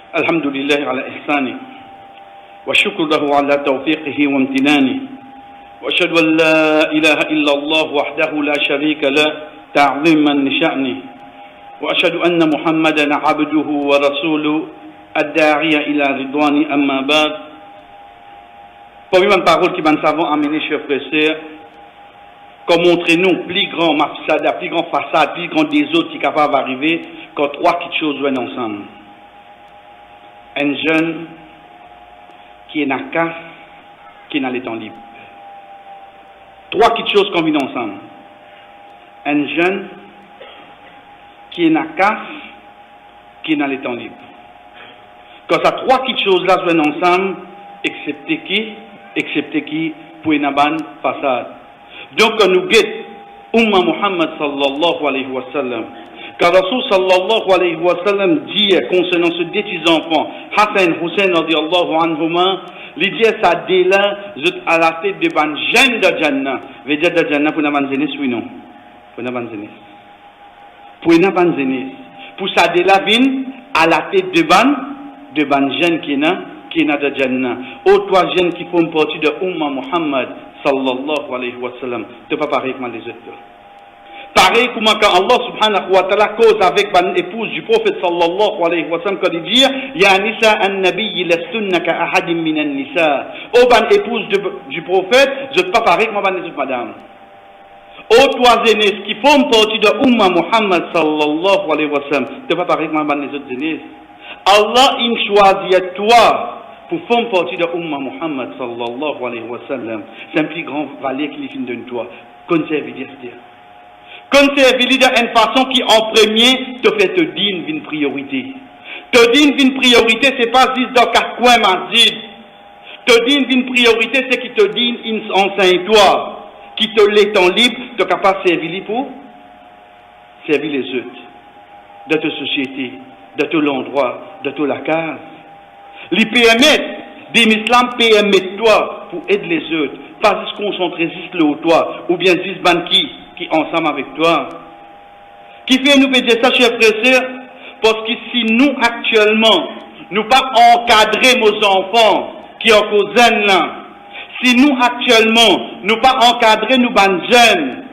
الحمد لله على إحسانه والشكر له على توفيقه وامتنانه وأشهد أن لا إله إلا الله وحده لا شريك له تعظيما لشأنه وأشهد أن محمدا عبده ورسوله الداعي إلى رضوانه أما بعد. Parmi les paroles qui m'ont savant amené, chers frères et sœurs, comme montrer-nous plus grand mafsada, plus grand façade, plus grand des autres qui sont capables d'arriver quand trois petites choses viennent ensemble. Un jeune qui est dans la casse, qui est dans les temps libres. Trois petites choses combinent ensemble. Un jeune qui est dans la casse, qui est dans les temps libres. Quand ça trois petites choses-là viennent ensemble, excepté qui pour une bonne façade. Donc nous guettons Umma Muhammad sallallahu alayhi wa sallam. Car Rasul sallallahu alayhi wa sallam dit concernant ce deux petits enfants, Hassan Hussein radiallahu anhuma, il dit ça dès là, à la tête de ban jeune de Jannah. Veut dire de Jannah pour une bonne jeunesse, oui non? Pour une bonne jeunesse. Pour une bonne jeunesse. Pour ça dès là, à la tête de ban jeune qui est dans de Jannah. Aux trois jeunes qui font partie de Umma Muhammad sallallahu alayhi wa sallam. Tu ne peux pas pareil comme les autres. Pareil comme quand Allah subhanahu wa ta'ala cause avec l'épouse du prophète sallallahu alayhi wa sallam, quand il dit Ya nisa an-nabi lastunna ka ahadim min an-nisa. Ô ban épouse du prophète, je ne peux pas pareil comme les autres madame. Ô trois aînés qui font partie de Umma Muhammad sallallahu alayhi wa sallam, tu ne peux pas pareil comme les autres aînés. Allah il choisit toi pour faire partie de Umma Muhammad sallallahu alayhi wa sallam. C'est un plus grand valeur qu'il finit de toi. Conserve l'idée. Conserve l'idée d'une façon qui en premier te fait te dire une priorité. Te dire une priorité, c'est pas juste dans quatre coins mazid. Te dire une priorité, c'est qui te dit une enseigne toi, qui te laisse en libre, tu es capable de servir pour servir les autres, de ta société, de tout l'endroit, de toute la case. Les permettre, l'islam permet toi pour aider les autres, pas se concentrer juste le toi, ou bien juste banquiers qui ensemble avec toi. Qui fait nous dire ça, chers frères et sœurs? Parce que si nous actuellement, nous pas encadrer nos enfants qui ont causé là, si nous actuellement, nous pas encadrer nos jeunes,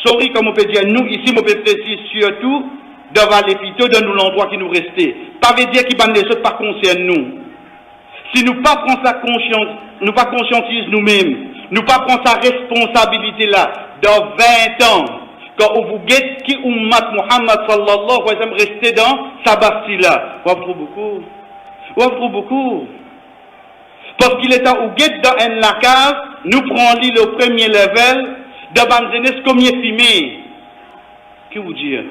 sorry comme on peut dire, nous ici, on peut préciser surtout devant les pitots de nous l'endroit qui nous restait. Pas veut dire qu'ils les autres pas concernent nous. Si nous pas prendre sa conscience, nous pas conscientiser nous-mêmes, nous pas prendre sa responsabilité là, dans 20 ans, quand on vous guette qui Ummat Muhammad sallallahu alayhi wa sallam restait dans sa bastille là, on trouve beaucoup. On trouve beaucoup. Parce qu'il est à guette dans un cave, nous prenons le premier level de banzenes comme il est fumé. Que vous dire?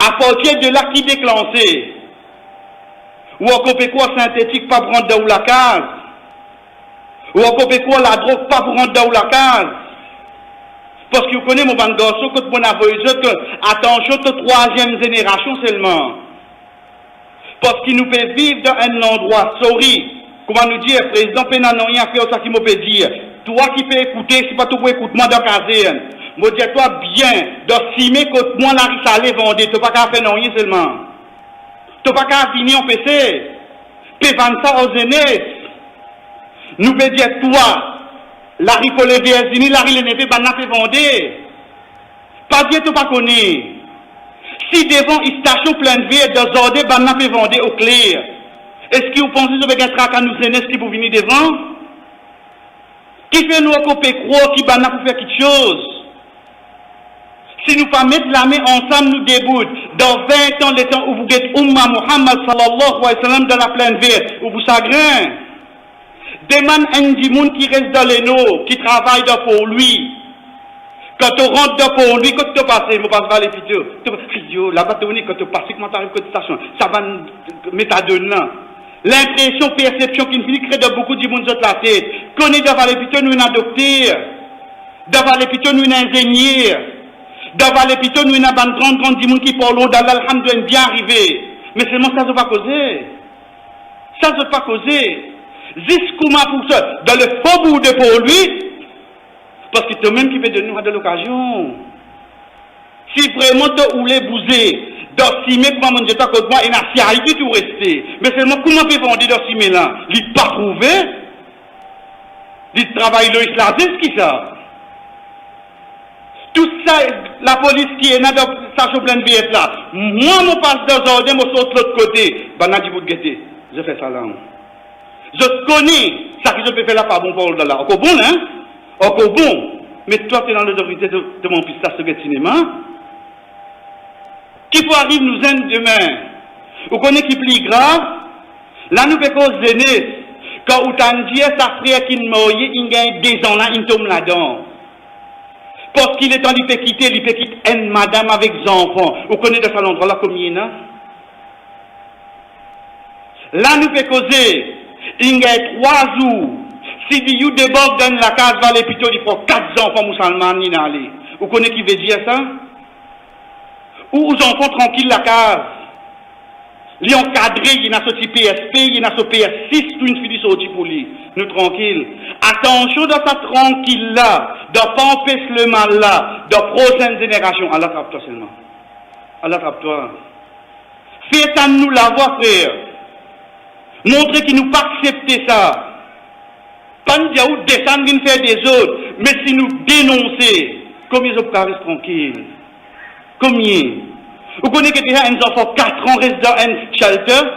À partir de là qui déclenché, ou encore quoi synthétique pas pour rendre dans la case, ou encore quoi la drogue pas pour rendre dans la case. Parce que vous connaissez mon ban garçon, quand on a besoin attention de troisième génération seulement. Parce qu'il nous fait vivre dans un endroit, sorry, comment nous dire, président Pénan n'a rien fait, ça qui me peut dire. Toi qui peux écouter, c'est pas tout pour écouter moi dans la caserne. Moi dis-toi bien, dans 6 mai, quand moi la riche allait vendre, tu n'as pas qu'à faire rien seulement. Tu n'as pas qu'à finir en PC. Tu peux vendre ça aux aînés. Nous peut dire, toi, la riche pour les Virginie, la riche les népés, ben n'a pas vendu. Pas dire, tu pas connu. Si devant une station pleine de vie, de zordé, ben n'a pas vendu au clair. Est-ce que vous pensez que vous avez un trac à nous aînés qui vous venir devant? Qui fait nous qu'on peut croire qui ben n'a pas faire quelque chose? Si nous pas mettre la main ensemble, nous déboute. Dans 20 ans, les temps où vous êtes Umma Muhammad sallallahu alayhi wa sallam dans la pleine verte, où vous chagrin. Demande un dimoun qui reste dans les noms, qui travaille pour lui. Quand tu rentres pour lui, quand tu passes, je passe vers les vidéos. Là-bas, quand tu passes, comment tu arrives à la station, ça va mettre à deux là. L'impression, perception qui finit crée de beaucoup de dimoun sur la tête. Connaît devant les vidéos, nous, un docteur. Devant les vidéos, nous, un ingénieur. Devant les pitons, nous avons une grande dimoun qui parle dans l'alhamdoulilah bien arrivé. Mais seulement ça ne va pas causer. Ça ne va pas causer. Jusqu'où pour ça, dans le faubourg de pour lui, parce que toi-même qui peut donner nous de l'occasion. Si vraiment tu voulais bouger, D'Ossimé, comment mon Dieu t'a côté moi, et n'a si arrivé tout rester. Mais seulement, comment peut vendre d'Ossimé là? Il pas trouvé. Il travaille le islamiste qui ça? Tout ça, la police qui est là, dans sa plein de billets là. Moi, mon passe dans l'ordre, moi, saute l'autre côté. Ben, n'a dit vous de guetter. Je fais ça là. Je connais ça que je peux faire là, pas bon pour là. Encore bon, hein? Encore bon. Mais toi, tu es dans l'autorité de mon fils, ça, ce cinéma. Qui peut arriver nous aider demain? Vous connaissez qui est plus grave? Là, nous faisons cause d'aînés. Quand vous t'en dites, sa frère qui m'a il gagne des ans là, il tombe là-dedans. Parce qu'il est temps, il peut quitter une madame avec des enfants. Vous connaissez de cet endroit-là combien il y en a? Là, nous faisons causer. Il gagne 3 jours. Si vous déborde dans la case, va les plutôt, il faut 4 enfants musulmans, il aller. Vous connaissez qui veut dire ça? Ou aux enfants tranquilles la case. Ils encadré, il y a ce PSP, il y a ce PS6, tout une fille sortie pour lui. Nous tranquilles. Attention dans sa tranquille là, de pas empêcher le mal là, de prochaine génération. Allah attrape-toi seulement. Allah attrape-toi. Fais à nous la voix, frère. Montrez qu'il nous pas accepter ça. Pas nous dire où descendre, nous faire des autres. Mais si nous dénoncer, combien de gens restent tranquilles? Combien? Vous connaissez que déjà un enfant 4 ans reste dans un shelter?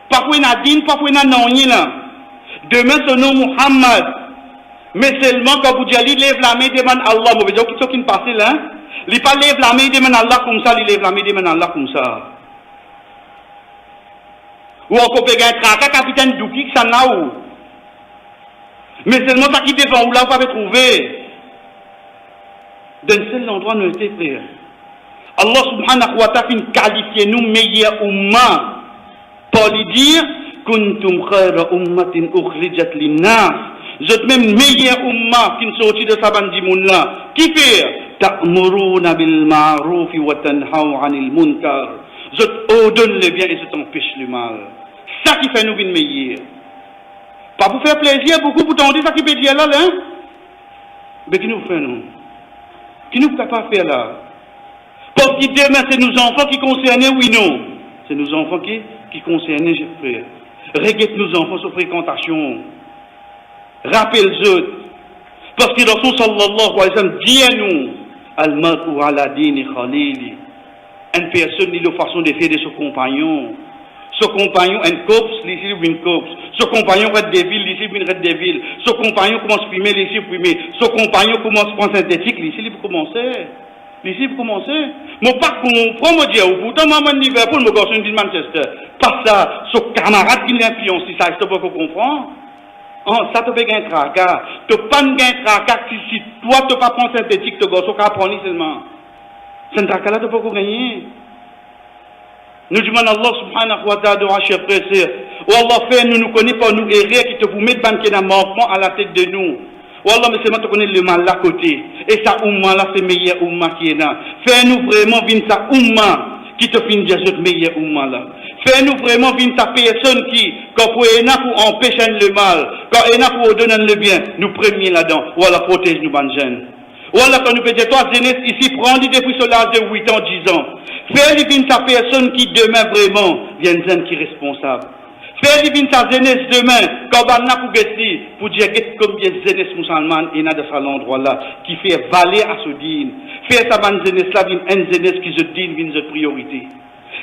Parfois il y a Nadine, parfois il y a Nanyi là. Demain son nom Muhammad. Mais seulement quand vous dites, il lève la main, demande Allah. Vous voyez ce qui ne passe là? Il pas lève la main, demande Allah comme ça, il lève la main, demande Allah comme ça. Ou encore peut gagner un capitaine Douki, ça n'a où? Mais seulement ça qui dépend où là, vous pouvez trouver. D'un seul endroit, nous étions frères. Allah subhanahu wa ta'ala qualifie nous meilleurs umma pour lui dire kuntum khayra ummatin ukhrijat linnas. Vous êtes même meilleur umma qui ne sortit de sa bande monde là. Qui fait ta'muruna bil ma'ruf wa tanhaw 'anil munkar. Vous ordonnez le bien et vous empêchez le mal. Ça qui fait nous une meilleure. Pas pour faire plaisir beaucoup pour t'en dire ça qui peut dire là hein. Mais qui nous fait nous? Qui nous peut pas faire là? Parce que demain, c'est nos enfants qui concernent, oui, non. C'est nos enfants qui concernent, frère. Regarde nos enfants sur fréquentation. Rappelle-eux. Parce que le Rasul sallallahu alayhi wa sallam dit à nous, Al-Mar'u ala dini khalili. Une personne, il a la façon de faire de son compagnon. Son compagnon, un copse, ici, une copse. Son compagnon, red des villes, ici, une red des villes. Son compagnon commence à fumer, ici, fumer. Son compagnon commence à prendre synthétique, ici, il commencer. Ici, vous commencez. Mon pas comprend, moi, dire, pourtant, moi, je Liverpool, je garçon de Manchester. Pas ça, ce camarade qui l'influence, ça, je ne peux pas comprendre. Ça, tu peux gagner un tracas. Tu peux pas gagner un tracas si toi, tu ne peux pas prendre synthétique, tu garçon, tu peux prendre seulement. C'est un tracas là, tu peux pas gagner. Nous demandons Allah subhanahu wa ta'ala de racheter frère. Oh Allah fait, nous connaissons pas, nous errer, qui te vous met banquer d'un manquement à la tête de nous. Wallah, mais c'est moi qui connais le mal là côté. Et ça, Oumma là, c'est meilleur Oumma qui est là. Fais-nous vraiment venir ça Oumma qui te finit de meilleur Oumma là. Fais-nous vraiment venir ta personne qui, quand vous êtes là pour empêcher le mal, quand vous êtes là pour donner le bien, nous premiers là-dedans. Wallah, protège nous, bonnes jeunes. Wallah, quand nous faisons toi, jeunesse ici, prends-lui depuis ce l'âge de 8 ans, 10 ans. Fais-lui venir ta personne qui demain vraiment vient jeune qui est responsable. Fais divine sa jeunesse demain, quand on a pour dire combien de jeunesse musulmane il y a dans cet endroit-là, qui fait valer à ce dîne. Fais sa bonne jeunesse-là, une jeunesse qui se dîne, une priorité.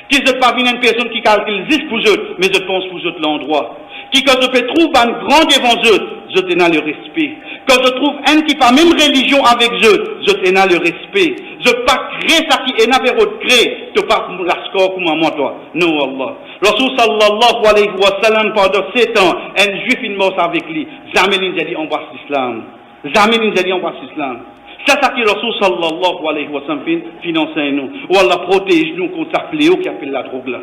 Qui ne pas une personne qui calcule juste pour eux, mais je pense pour eux l'endroit. Qui, quand je peux trouver un grand devant eux, je tenais le respect. Quand je trouve un qui n'a pas même religion avec eux, je tenais le respect. Je ne pas créer ça qui est n'a pas créé, tu pas la score comme moi, toi. Non, Allah. Rasul sallallahu alayhi wa sallam, pendant 7 ans, un juif, il mort avec lui. Jamais il n'a dit embrasse l'islam. Jamais il n'a dit embrasse l'islam. C'est ça que Rasul sallallahu alayhi wa sallam finance nous. Ou Allah protège nous contre sa fléau qui appelle la drogue là.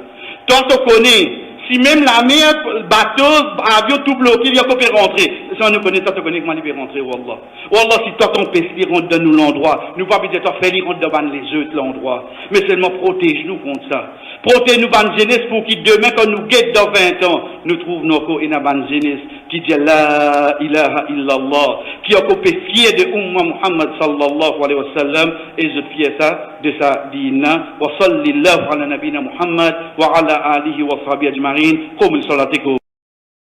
Toi, tu connais, si même la mer, bateau, avion, tout bloqué, il y a qu'on peut rentrer. Si on nous connaît, toi, tu connais comment il peut rentrer, Wallah. Wallah, si toi, ton péché rentre dans nous l'endroit, nous pas dire toi, fais-lui rentrer devant les autres l'endroit. Mais seulement protège-nous contre ça. Protège-nous, bonne jeunesse, pour qu'il demain, quand nous guette dans 20 ans, nous trouvons nos inaban jeunesse qui dit la ilaha illallah, qui a coupé fier de Umma Muhammad sallallahu alayhi wa sallam, et je fier ça de sa dina. Wa sallallahu ala nabina Muhammad wa ala alihi wa sahbihi ajma'in. Qum salatikum.